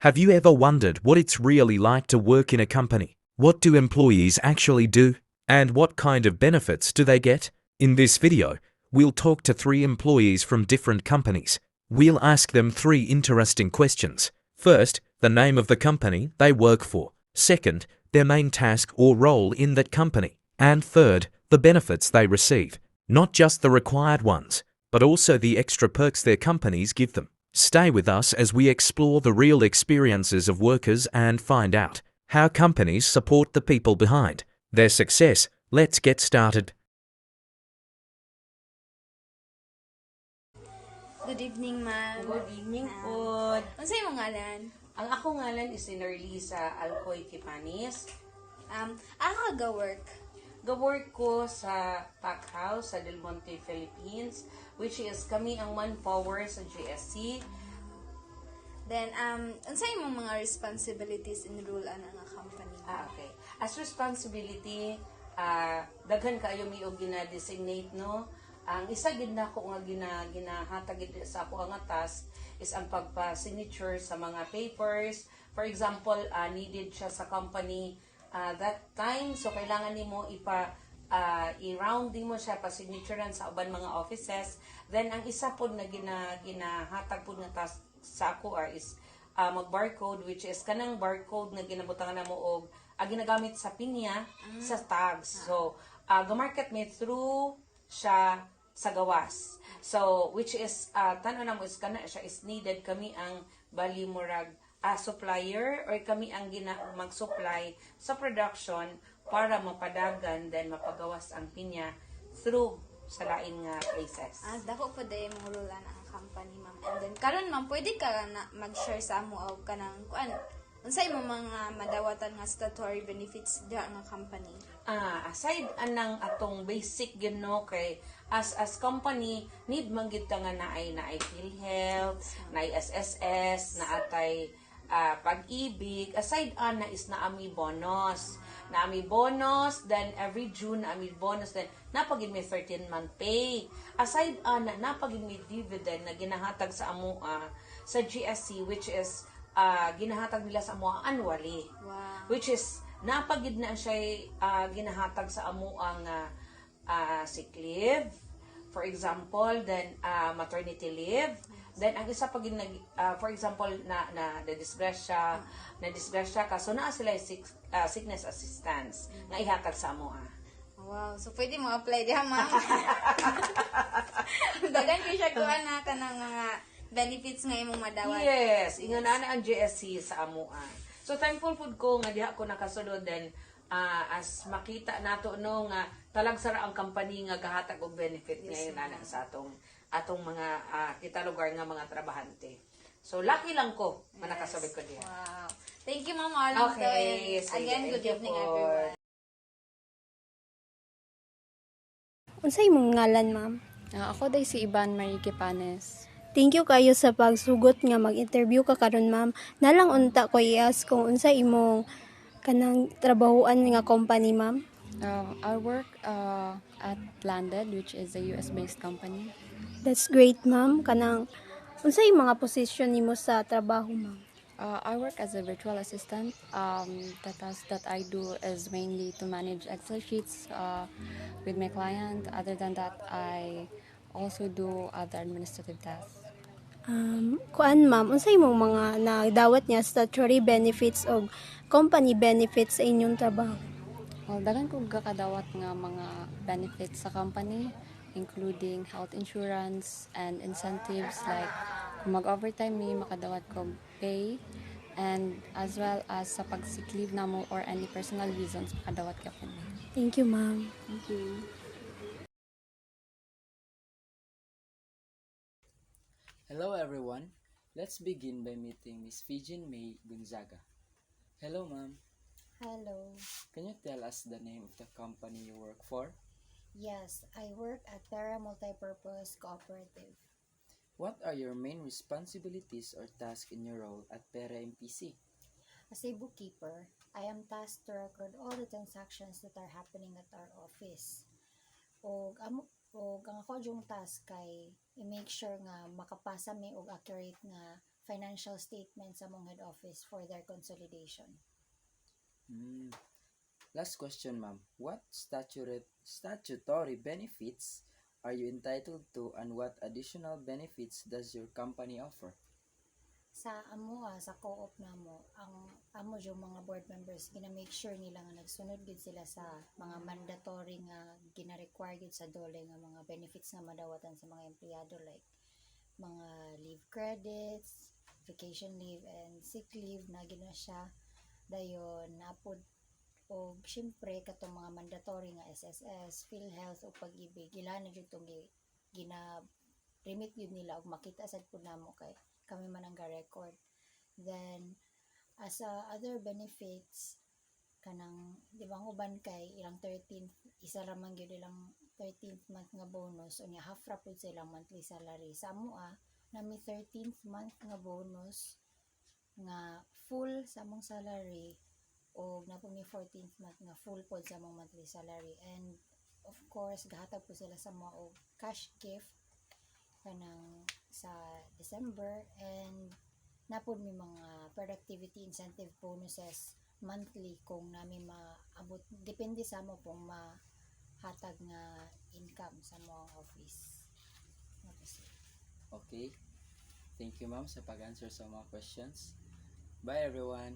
Have you ever wondered what it's really like to work in a company? What do employees actually do? And what kind of benefits do they get? In this video, we'll talk to 3 employees from different companies. We'll ask them 3 interesting questions. First, the name of the company they work for. Second, their main task or role in that company. And third, the benefits they receive. Not just the required ones, but also the extra perks their companies give them. Stay with us as we explore the real experiences of workers and find out how companies support the people behind their success. Let's get started. Good evening, ma'am. Good evening po. Unsay imong ngalan? Ang ako ngalan is Nerlisa Alcoy Kipanis. Ako ga-work. Ga-work ko sa Pack House sa Del Monte, Philippines, which is kami ang manpower sa GSC. Then, unsay imong mga responsibilities in role ana nga company? Okay. As responsibility, daghan kayo mi og gina-designate, no? Ang isa gid nako nga ginahatag gid sa ako nga task is ang pagpa-signature sa mga papers. For example, needed siya sa company that time, so kailangan nimo i-round mo siya pa signaturean sa uban mga offices. Then ang isa pod na ginahatag pod nga task sa ako is mag-barcode, which is kanang barcode nga ginabutangan namo og ginagamit sa pinya sa tags. So ga-market me through siya sa gawas. So which is tan-aw namo is kana siya is needed, kami ang bali murag supplier or kami ang mag-supply sa production para mapadagan then mapagawas ang pinya through sa lain nga places. Dako po day mong role ana ang company, ma'am. And then karon ma'am, pwede ka na mag-share sa amo og kanang unsay imong mga madawatan nga statutory benefits diha nga company? Aside anang atong basic yun, no, kay as company need man gid ta nga naay PhilHealth, naay SSS, naatay pag-ibig. Aside ana is naami bonus. Naami bonus, then every June naami bonus, then napagid may 13-month pay. Aside ana napagid may dividend na ginahatag sa amo sa GSC, which is ginahatag nila sa amo annually. Wow. Which is napagid na siya ginahatag sa amo ang sick leave, for example, then maternity leave. Then ang isa pag for example na disgrasya ka, so naa sila sickness assistance nga ihatag sa amo. Wow, so pwede mo apply diha, ma'am. Dagan ko siya kuha na kanang mga benefits nga imong madawat. Yes, ingana na ang GSC sa amo. So thankful food ko nga diha ko nakasulod, then as makita nato no nga talag sara ang company nga gahatag og benefit ngayon na sa atong mga kita lugar nga mga trabahante. So lucky lang ko nga nakasabit ko diha. Wow. Thank you, ma'am. All Okay. Again, good Thank you evening, po. everyone. Unsay imong ngalan, ma'am? Ako day si Iban Marie Kipanes. Thank you kayo sa pagsugot nga mag-interview ka karon, ma'am. Nalang unta ko i-ask kung unsa imong kanang trabahuan nga company, ma'am. I work at Landed, which is a US-based company. That's great, ma'am. Kanang unsay mga posisyon nimo sa trabaho, ma'am? I work as a virtual assistant. The task that I do is mainly to manage Excel sheets with my client. Other than that, I also do other administrative tasks. Kuan, ma'am, unsay imong mga nagdawat niya statutory benefits o company benefits sa inyong trabaho? Well, daghan ko kakadawat nga mga benefits sa company, including health insurance and incentives like kung mag-overtime mi makadawat ko pay, and as well as sa pag-sick leave namo or any personal reasons makadawat ka po mi. Thank you, ma'am. Thank you. Hello everyone. Let's begin by meeting Miss Fijian May Gonzaga. Hello ma'am. Hello. Can you tell us the name of the company you work for? Yes, I work at Terra Multipurpose Cooperative. What are your main responsibilities or tasks in your role at Pera MPC? As a bookkeeper, I am tasked to record all the transactions that are happening at our office. O ang ako yung task kay i-make sure nga makapasa mi og accurate nga financial statements sa mong head office for their consolidation. Last question, ma'am. What statutory benefits are you entitled to, and what additional benefits does your company offer? Sa sa co-op namo, ang amo yung mga board members gina-make sure nila nga nagsunod gid sila sa mga mandatory nga gina-require gid sa DOLE nga mga benefits nga madawatan sa mga empleyado, like mga leave credits, vacation leave and sick leave na gina siya. Dayon napod o syempre katong mga mandatory nga SSS, PhilHealth o Pag-ibig, ilan gyud tong gina remit yun nila og makita sad pud namo kay kami man ang ga-record. Then as other benefits kanang di ba ang uban kay ilang 13th isa ra man gyud ilang 13th month nga bonus unya half ra pud sila monthly salary. Sa amoa nami 13th month nga bonus nga full sa among salary o na po mi 14th month nga full pod sa among monthly salary, and of course gahatag po sila sa mga og cash gift kanang sa December, and napod mi mga productivity incentive bonuses monthly kung nami maabot, depende sa mo pong mahatag nga income sa mga office. Okay. Thank you, ma'am, sa pag-answer sa mga questions. Bye, everyone.